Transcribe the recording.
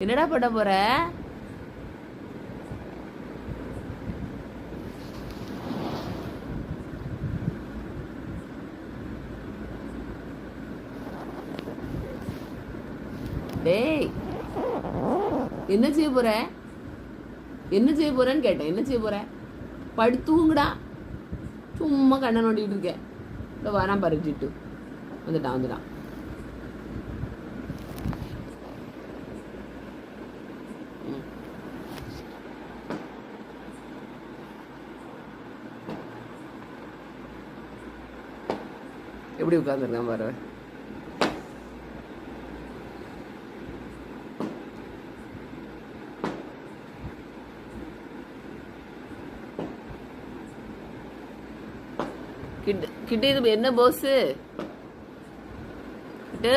என்னடா பண்ண போற? டேய், என்ன செய்ய போற? என்ன செய்ய போறேன்னு கேட்டேன். என்ன செய்ய போற? படுத்தூங்கடா. சும்மா கண்ணை நோண்டிட்டு இருக்கேன். இந்த வரான் பறிச்சிட்டு வந்துட்டான். எப்படி உட்காந்துருக்கான் பாரு. கிட்ட இது என்ன போஸ்? கிட்ட